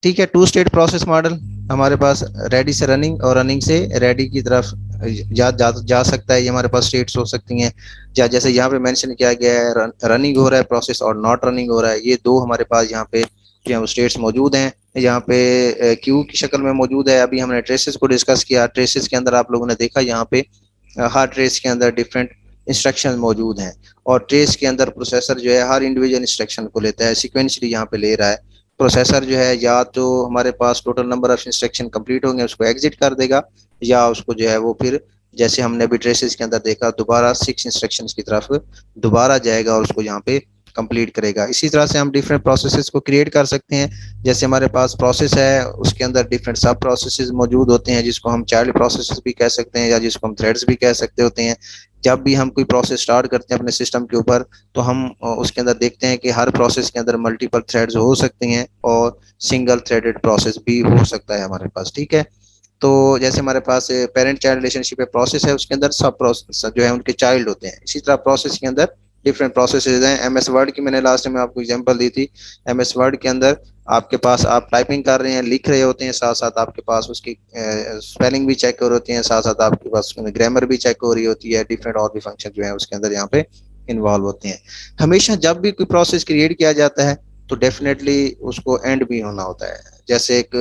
ठीक है। To state process model हमारे पास रेडी से रनिंग और रनिंग से रेडी की तरफ जा सकता है। ये हमारे पास स्टेट्स हो सकती हैं, या जैसे यहाँ पे मेंशन किया गया है रनिंग हो रहा है प्रोसेस और नॉट रनिंग हो रहा है, ये दो हमारे पास यहाँ पे जो है वो स्टेट्स मौजूद हैं। यहाँ पे क्यू की शक्ल में मौजूद है। अभी हमने ट्रेसेस को डिस्कस किया, ट्रेसेस के अंदर आप लोगों ने देखा यहाँ पे हर ट्रेस के अंदर डिफरेंट इंस्ट्रक्शन मौजूद हैं, और ट्रेस के अंदर प्रोसेसर जो है हर इंडिविजुअल इंस्ट्रक्शन को लेता है, सिक्वेंशली यहाँ पे ले रहा है। प्रोसेसर जो है या तो हमारे पास total number of instruction complete होंगे उसको एग्जिट कर देगा, या उसको जो है वो फिर जैसे हमने अभी ट्रेसेस के अंदर देखा दोबारा 6 इंस्ट्रक्शंस की तरफ दोबारा जाएगा और उसको यहाँ पे कंप्लीट करेगा। इसी तरह से हम डिफरेंट प्रोसेसेस को क्रिएट कर सकते हैं। जैसे हमारे पास प्रोसेस है उसके अंदर डिफरेंट सब प्रोसेसेस मौजूद होते हैं, जिसको हम चाइल्ड प्रोसेसेस भी कह सकते हैं या जिसको हम थ्रेड्स भी कह सकते होते हैं। जब भी हम कोई प्रोसेस स्टार्ट करते हैं अपने सिस्टम के ऊपर, तो हम उसके अंदर देखते हैं कि हर प्रोसेस के अंदर मल्टीपल थ्रेड्स हो सकते हैं और सिंगल थ्रेडेड प्रोसेस भी हो सकता है हमारे पास। ठीक है। तो जैसे हमारे पास पेरेंट चाइल्ड रिलेशनशिप है, प्रोसेस है, उसके अंदर सब प्रोसेस जो है उनके चाइल्ड होते हैं। इसी तरह प्रोसेस के अंदर डिफरेंट प्रोसेसेस हैं। एमएस वर्ड की मैंने लास्ट में आपको एग्जांपल दी थी। एमएस वर्ड के अंदर आपके पास आप टाइपिंग कर रहे हैं, लिख रहे होते हैं, साथ साथ आपके पास उसकी स्पेलिंग भी चेक हो रही होती है, साथ साथ आपके पास ग्रामर भी चेक हो रही होती है। डिफरेंट और भी फंक्शन जो है उसके अंदर यहाँ पे इन्वॉल्व होते हैं। हमेशा जब भी कोई प्रोसेस क्रिएट किया जाता है तो डेफिनेटली उसको एंड भी होना होता है। जैसे एक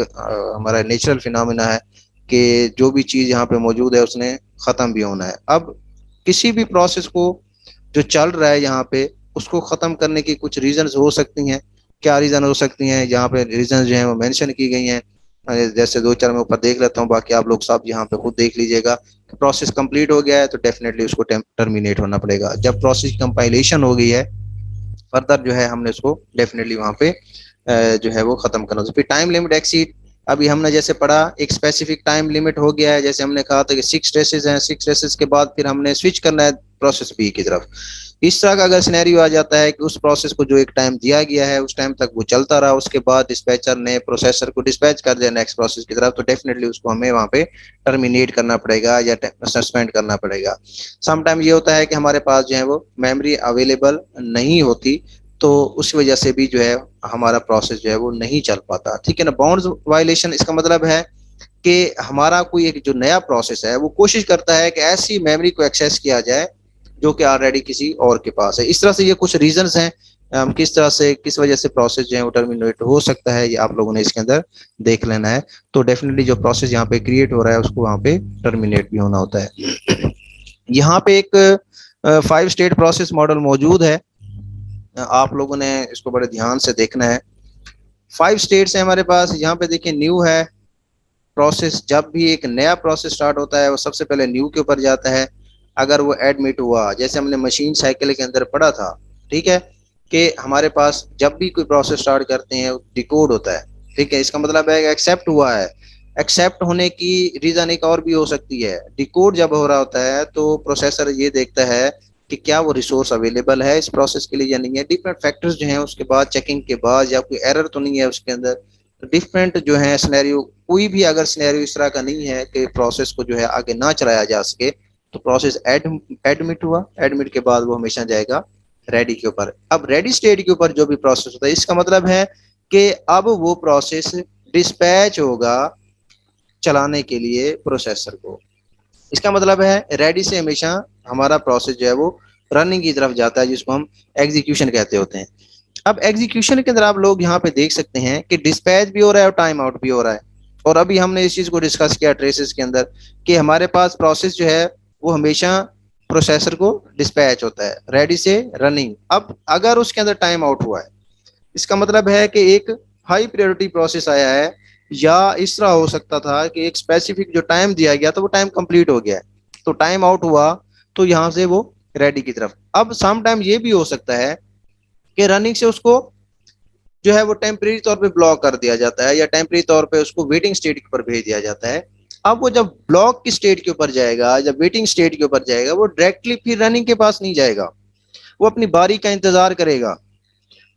हमारा नेचुरल फिनोमेना है कि जो भी चीज यहाँ पे मौजूद है उसने खत्म भी होना है। अब किसी भी प्रोसेस को जो चल रहा है यहाँ पे उसको खत्म करने की कुछ रीजंस हो सकती हैं। क्या रीजन हो सकती हैं? यहाँ पे रीजन जो है वो मेंशन की गई हैं। जैसे दो चार मैं ऊपर देख लेता हूँ, बाकी आप लोग सब यहाँ पे खुद देख लीजिएगा। प्रोसेस कंप्लीट हो गया है तो डेफिनेटली उसको टर्मिनेट होना पड़ेगा। जब प्रोसेस कंपाइलेशन हो गई है फर्दर जो है हमने उसको डेफिनेटली वहां पे जो है वो खत्म करना। फिर टाइम लिमिट एक्सीड, अभी हमने जैसे पढ़ा एक स्पेसिफिक टाइम लिमिट हो गया है। जैसे हमने कहा था कि 6 ट्रेसेस हैं, 6 ट्रेसेस के बाद फिर हमने स्विच करना है प्रोसेस बी की तरफ। इस तरह का अगर सिनेरियो आ जाता है कि उस प्रोसेस को जो एक टाइम दिया गया है उस टाइम तक वो चलता रहा, उसके बाद डिस्पैचर ने प्रोसेसर को डिस्पैच कर दिया नेक्स्ट प्रोसेस की तरफ, तो डेफिनेटली उसको हमें वहां पे टर्मिनेट करना पड़ेगा या सस्पेंड करना पड़ेगा। समटाइम ये होता है कि हमारे पास जो है वो मेमोरी अवेलेबल नहीं होती, तो उस वजह से भी जो है हमारा प्रोसेस जो है वो नहीं चल पाता। ठीक है ना। बाउंड्स वायलेशन इसका मतलब है कि हमारा कोई एक जो नया प्रोसेस है वो कोशिश करता है कि ऐसी मेमोरी को एक्सेस किया जाए जो कि ऑलरेडी किसी और के पास है। इस तरह से ये कुछ रीजंस हैं किस तरह से किस वजह से प्रोसेस जो है वो टर्मिनेट हो सकता है, ये आप लोगों ने इसके अंदर देख लेना है। तो डेफिनेटली जो प्रोसेस यहाँ पे क्रिएट हो रहा है उसको वहाँ पे टर्मिनेट भी होना होता है। यहाँ पे एक 5 स्टेट प्रोसेस मॉडल मौजूद है, आप लोगों ने इसको बड़े ध्यान से देखना है। 5 स्टेट्स है हमारे पास। यहाँ पे देखिए न्यू है प्रोसेस। जब भी एक नया प्रोसेस स्टार्ट होता है वो सबसे पहले न्यू के ऊपर जाता है। अगर वो एडमिट हुआ, जैसे हमने मशीन साइकिल के अंदर पढ़ा था, ठीक है, कि हमारे पास जब भी कोई प्रोसेस स्टार्ट करते हैं डिकोड होता है। ठीक है, इसका मतलब है एक्सेप्ट हुआ है। एक्सेप्ट होने की रीजन एक और भी हो सकती है। डिकोड जब हो रहा होता है तो प्रोसेसर ये देखता है कि क्या वो रिसोर्स अवेलेबल है इस प्रोसेस के लिए या नहीं है। डिफरेंट फैक्टर्स जो हैं उसके बाद चेकिंग के बाद, या कोई एरर तो नहीं है उसके अंदर। तो डिफरेंट जो है सिनेरियो, कोई भी अगर सिनेरियो इस तरह का नहीं है कि प्रोसेस को जो है आगे ना चलाया जा सके, तो प्रोसेस एडमिट हुआ, एडमिट के बाद वो हमेशा जाएगा रेडी के ऊपर। अब रेडी स्टेट के ऊपर जो भी प्रोसेस होता है इसका मतलब है कि अब वो प्रोसेस डिस्पैच होगा चलाने के लिए प्रोसेसर को। इसका मतलब है रेडी से हमेशा हमारा प्रोसेस जो है वो रनिंग की तरफ जाता है, जिसको हम एग्जीक्यूशन कहते होते हैं। अब एग्जीक्यूशन के अंदर आप लोग यहाँ पे देख सकते हैं कि डिस्पैच भी हो रहा है और टाइम आउट भी हो रहा है। और अभी हमने इस चीज को डिस्कस किया ट्रेसेस के अंदर कि हमारे पास प्रोसेस जो है वो हमेशा प्रोसेसर को डिस्पैच होता है रेडी से रनिंग। अब अगर उसके अंदर टाइम आउट हुआ है, इसका मतलब है कि एक हाई प्रायोरिटी प्रोसेस आया है, या इस तरह हो सकता था कि एक स्पेसिफिक जो टाइम दिया गया था वो टाइम कंप्लीट हो गया है, तो टाइम आउट हुआ, तो यहाँ से वो रेडी की तरफ। अब सम टाइम ये भी हो सकता है कि रनिंग से उसको जो है वो टेम्परेरी तौर पे ब्लॉक कर दिया जाता है, या टेम्परेरी तौर पे उसको वेटिंग स्टेट के ऊपर भेज दिया जाता है। अब वो जब ब्लॉक की स्टेट के ऊपर जाएगा, जब वेटिंग स्टेट के ऊपर जाएगा, वो डायरेक्टली फिर रनिंग के पास नहीं जाएगा, वो अपनी बारी का इंतजार करेगा।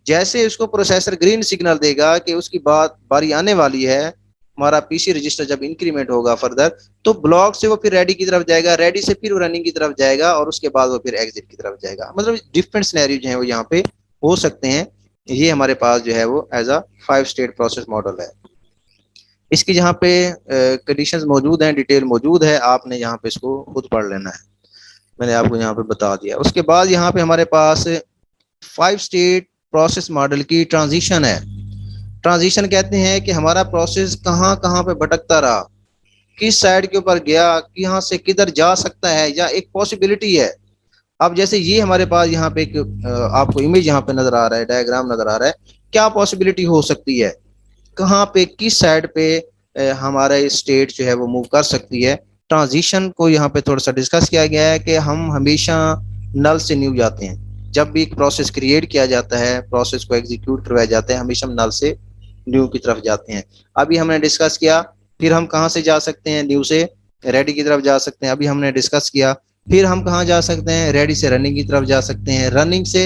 जैसे उसको प्रोसेसर ग्रीन सिग्नल देगा कि उसकी बारी आने वाली है, हमारा पीसी रजिस्टर जब इंक्रीमेंट होगा फर्दर, तो ब्लॉक से वो फिर रेडी की तरफ जाएगा, रेडी से फिर रनिंग की तरफ जाएगा, और उसके बाद वो फिर एग्जिट की तरफ जाएगा। मतलब डिफरेंट सिनेरियो जो है वो यहाँ पे हो सकते हैं। ये हमारे पास जो है वो as a 5 state process model है। इसकी जहाँ पे कंडीशंस मौजूद हैं, डिटेल मौजूद है, आपने यहाँ पे इसको खुद पढ़ लेना है, मैंने आपको यहाँ पे बता दिया। उसके बाद यहाँ पे हमारे पास 5 स्टेट प्रोसेस मॉडल की ट्रांजिशन है। ट्रांजिशन कहते हैं कि हमारा प्रोसेस कहाँ कहाँ पे भटकता रहा, किस साइड के ऊपर गया, यहाँ से किधर जा सकता है, या एक पॉसिबिलिटी है। अब जैसे ये हमारे पास यहाँ पे एक आपको इमेज यहाँ पे नजर आ रहा है, डायग्राम नजर आ रहा है, क्या पॉसिबिलिटी हो सकती है, कहाँ पे किस साइड पे हमारा स्टेट जो है वो मूव कर सकती है। ट्रांजिशन को यहाँ पे थोड़ा सा डिस्कस किया गया है कि हम हमेशा नल से न्यू जाते हैं। जब भी एक प्रोसेस क्रिएट किया जाता है, प्रोसेस को एग्जीक्यूट करवाया जाता है, हमेशा हम नल से न्यू की तरफ जाते हैं। अभी हमने डिस्कस किया, फिर हम कहाँ से जा सकते हैं, न्यू से रेडी की तरफ जा सकते हैं, अभी हमने डिस्कस किया। फिर हम कहाँ जा सकते हैं, रेडी से रनिंग की तरफ जा सकते हैं, रनिंग से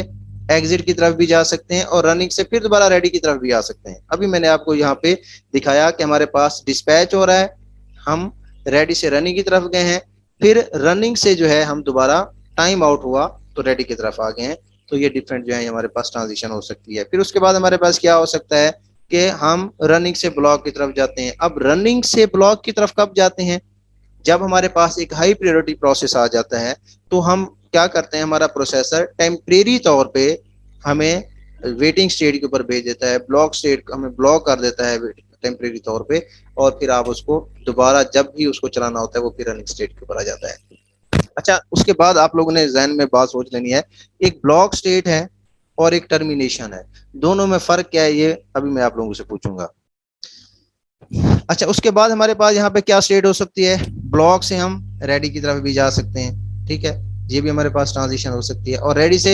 एग्जिट की तरफ भी जा सकते हैं, और रनिंग से फिर दोबारा रेडी की तरफ भी आ सकते हैं। अभी मैंने आपको यहाँ पे दिखाया कि हमारे पास डिस्पैच हो रहा है, हम रेडी से रनिंग की तरफ गए हैं, फिर रनिंग से जो है हम दोबारा टाइम आउट हुआ तो रेडी की तरफ आ गए हैं। तो ये डिफरेंट जो है हमारे पास ट्रांजिशन हो सकती है। फिर उसके बाद हमारे पास क्या हो सकता है कि हम रनिंग से ब्लॉक की तरफ जाते हैं। अब रनिंग से ब्लॉक की तरफ कब जाते हैं, जब हमारे पास एक हाई प्रायोरिटी प्रोसेस आ जाता है, तो हम क्या करते हैं, हमारा प्रोसेसर टेम्परेरी तौर पे हमें वेटिंग स्टेट के ऊपर भेज देता है, ब्लॉक स्टेट हमें ब्लॉक कर देता है टेम्परेरी तौर पे, और फिर आप उसको दोबारा जब भी उसको चलाना होता है वो फिर रनिंग स्टेट के ऊपर आ जाता है। अच्छा, उसके बाद आप लोगों ने जहन में बात सोच लेनी है, एक ब्लॉक स्टेट है और एक टर्मिनेशन है, दोनों में फर्क क्या है ये अभी मैं आप लोगों से पूछूंगा। अच्छा, उसके बाद हमारे पास यहाँ पे क्या स्टेट हो सकती है, ब्लॉक से हम रेडी की तरफ भी जा सकते हैं, ठीक है, ये भी हमारे पास ट्रांजिशन हो सकती है, और रेडी से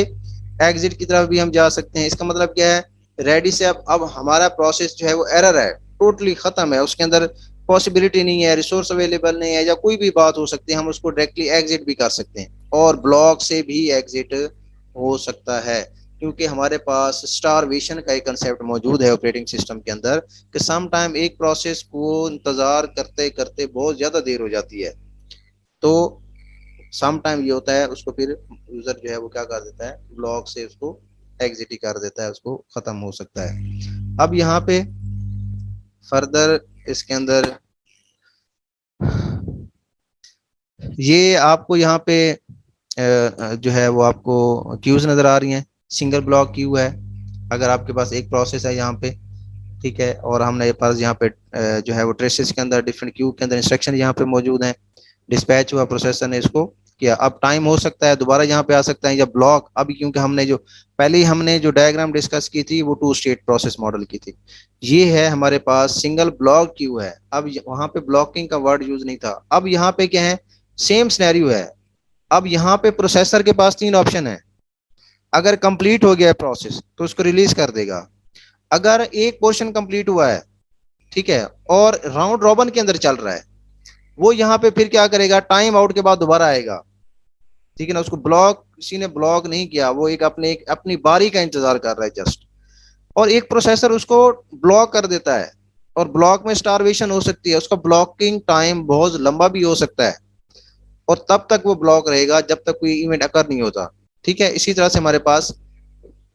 एग्जिट की तरफ भी हम जा सकते हैं। इसका मतलब क्या है, रेडी से अब हमारा प्रोसेस जो है वो एरर है, टोटली खत्म है, उसके अंदर पॉसिबिलिटी नहीं है, रिसोर्स अवेलेबल नहीं है, या कोई भी बात हो सकती है, हम उसको डायरेक्टली एग्जिट भी कर सकते हैं, और ब्लॉक से भी एग्जिट हो सकता है, क्योंकि हमारे पास स्टारवेशन का एक कंसेप्ट मौजूद है ऑपरेटिंग सिस्टम के अंदर, कि सम टाइम एक प्रोसेस को इंतजार करते करते बहुत ज्यादा देर हो जाती है, तो सम टाइम ये होता है उसको फिर यूजर जो है वो क्या कर देता है, ब्लॉक से उसको एग्जिट ही कर देता है, उसको खत्म हो सकता है। अब यहाँ पे फर्दर इसके अंदर ये आपको यहाँ पे जो है वो आपको क्यूज नजर आ रही हैं, सिंगल ब्लॉक क्यू है। अगर आपके पास एक प्रोसेस है यहाँ पे, ठीक है, और हमने पास यहाँ पे जो है वो ट्रेसेस के अंदर डिफरेंट क्यू के अंदर इंस्ट्रक्शन यहाँ पे मौजूद हैं, डिस्पैच हुआ, प्रोसेसर ने इसको किया, अब टाइम हो सकता है दोबारा यहाँ पे आ सकता है, या ब्लॉक अभी, क्योंकि हमने जो पहले ही हमने जो डायग्राम डिस्कस की थी वो 2 स्टेट प्रोसेस मॉडल की थी, ये है हमारे पास सिंगल ब्लॉक क्यू है। अब वहां पे ब्लॉकिंग का वर्ड यूज नहीं था, अब यहाँ पे क्या है, सेम सिनेरियो है। अब यहाँ पे प्रोसेसर के पास 3 ऑप्शन है, अगर कंप्लीट हो गया है प्रोसेस तो उसको रिलीज कर देगा, अगर एक पोर्शन कंप्लीट हुआ है, ठीक है, और राउंड रॉबन के अंदर चल रहा है, वो यहाँ पे फिर क्या करेगा, टाइम आउट के बाद दोबारा आएगा, ठीक है ना, उसको ब्लॉक किसी ने ब्लॉक नहीं किया, वो एक अपनी बारी का इंतजार कर रहा है जस्ट, और एक प्रोसेसर उसको ब्लॉक कर देता है, और ब्लॉक में स्टारवेशन हो सकती है, उसका ब्लॉकिंग टाइम बहुत लंबा भी हो सकता है, और तब तक वो ब्लॉक रहेगा जब तक कोई इवेंट अकर नहीं होता, ठीक है। इसी तरह से हमारे पास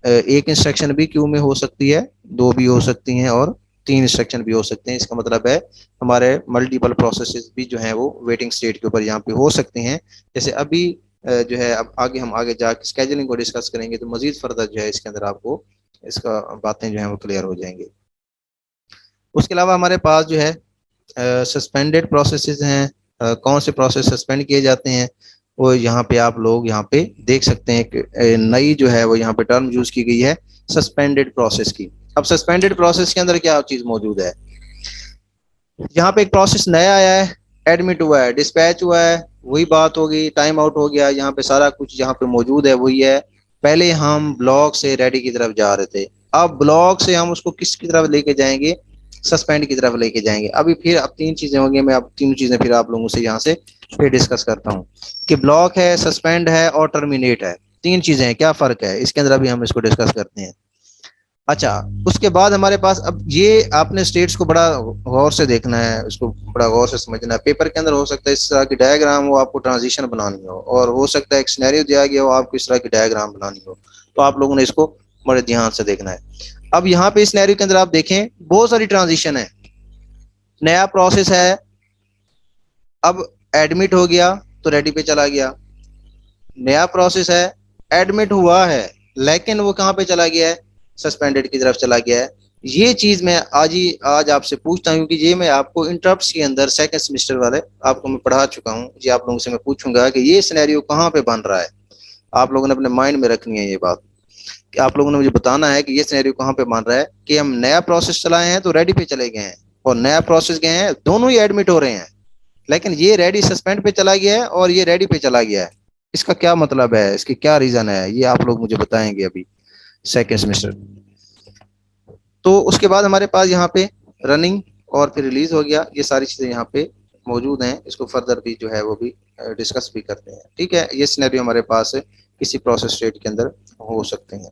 एक इंस्ट्रक्शन भी क्यू में हो सकती है, 2 भी हो सकती हैं, और 3 इंस्ट्रक्शन भी हो सकते हैं। इसका मतलब है हमारे मल्टीपल प्रोसेसेस भी जो है वो वेटिंग स्टेट के ऊपर यहाँ पे हो सकते हैं। जैसे अभी जो है, अब आगे हम आगे जाके स्केजुलिंग को डिस्कस करेंगे तो मजीद फर्दर जो है इसके अंदर आपको इसका बातें जो है वो क्लियर हो जाएंगे। उसके अलावा हमारे पास जो है सस्पेंडेड प्रोसेसेस हैं, कौन से प्रोसेस सस्पेंड किए जाते हैं, वो यहाँ पे आप लोग यहाँ पे देख सकते हैं कि नई जो है वो यहाँ पे टर्म यूज की गई है, सस्पेंडेड प्रोसेस की। अब सस्पेंडेड प्रोसेस के अंदर क्या चीज मौजूद है, यहाँ पे एक प्रोसेस नया आया है, एडमिट हुआ है, डिस्पैच हुआ है, वही बात होगी, टाइम आउट हो गया, यहाँ पे सारा कुछ यहाँ पे मौजूद है वही है। पहले हम ब्लॉक से रेडी की तरफ जा रहे थे, अब ब्लॉक से हम उसको किसकी तरफ लेके जाएंगे, सस्पेंड की तरफ लेके जाएंगे। अभी फिर अब 3 चीजें होंगी, मैं अब तीनों चीजें फिर आप लोगों से यहाँ से फिर डिस्कस करता हूँ कि ब्लॉक है, सस्पेंड है और टर्मिनेट है, 3 चीजें हैं, क्या फर्क है इसके अंदर, अभी हम इसको डिस्कस करते हैं। अच्छा, उसके बाद हमारे पास अब ये आपने स्टेट्स को बड़ा गौर से देखना है, उसको बड़ा गौर से समझना है। पेपर के अंदर हो सकता है इस तरह की डायग्राम हो, आपको ट्रांजिशन बनानी हो, और हो सकता है एक सिनेरियो दिया गया हो, आपको इस तरह की डायग्राम बनानी हो, तो आप लोगों ने इसको बड़े ध्यान से देखना है। अब यहाँ पे इस सिनेरियो के अंदर आप देखें बहुत सारी ट्रांजिशन है, नया प्रोसेस है, अब एडमिट हो गया तो रेडी पे चला गया। नया प्रोसेस है, एडमिट हुआ है लेकिन वो कहाँ पे चला गया है, सस्पेंडेड की तरफ चला गया है। ये चीज मैं आज आपसे पूछता हूँ क्योंकि ये मैं आपको इंटरप्ट्स के अंदर सेकंड सेमेस्टर वाले आपको मैं पढ़ा चुका हूँ। जी आप लोगों से मैं पूछूंगा कि ये सिनेरियो कहाँ पे बन रहा है। आप लोगों ने अपने माइंड में रखनी है ये बात कि आप लोगों ने मुझे बताना है कि ये सिनेरियो कहाँ पे बन रहा है कि हम नया प्रोसेस चलाए हैं तो रेडी पे चले गए हैं, और नया प्रोसेस गए हैं दोनों ही एडमिट हो रहे हैं, लेकिन ये रेडी सस्पेंड पे चला गया है और ये रेडी पे चला गया है। इसका क्या मतलब है, इसकी क्या रीजन है, ये आप लोग मुझे बताएंगे अभी सेकेंड सेमेस्टर। तो उसके बाद हमारे पास यहाँ पे रनिंग और फिर रिलीज हो गया, ये सारी चीजें यहाँ पे मौजूद हैं। इसको फर्दर भी जो है वो भी डिस्कस भी करते हैं। ठीक है, ये सिनेरियो हमारे पास किसी प्रोसेस स्टेट के अंदर हो सकते हैं।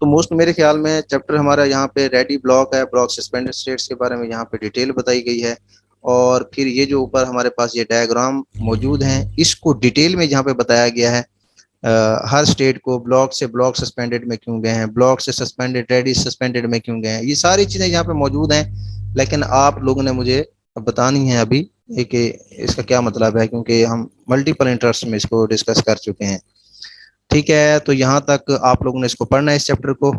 तो मोस्ट मेरे ख्याल में चैप्टर हमारा यहाँ पे रेडी ब्लॉक है, ब्लॉक सस्पेंडेड स्टेट्स के बारे में यहाँ पे डिटेल बताई गई है। और फिर ये जो ऊपर हमारे पास ये डायग्राम मौजूद हैं इसको डिटेल में यहाँ पे बताया गया है। हर स्टेट को ब्लॉक से ब्लॉक सस्पेंडेड में क्यों गए हैं, ब्लॉक से सस्पेंडेड रेडी सस्पेंडेड में क्यों गए हैं, ये सारी चीजें यहाँ पे मौजूद हैं। लेकिन आप लोगों ने मुझे बतानी है अभी कि इसका क्या मतलब है, क्योंकि हम मल्टीपल इंटरेस्ट में इसको डिस्कस कर चुके हैं। ठीक है, तो यहाँ तक आप लोगों ने इसको पढ़ना है इस चैप्टर को।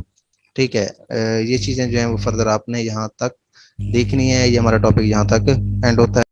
ठीक है, ये चीजें जो है वो फर्दर आपने यहाँ तक देखनी है। ये हमारा टॉपिक यहाँ तक एंड होता है।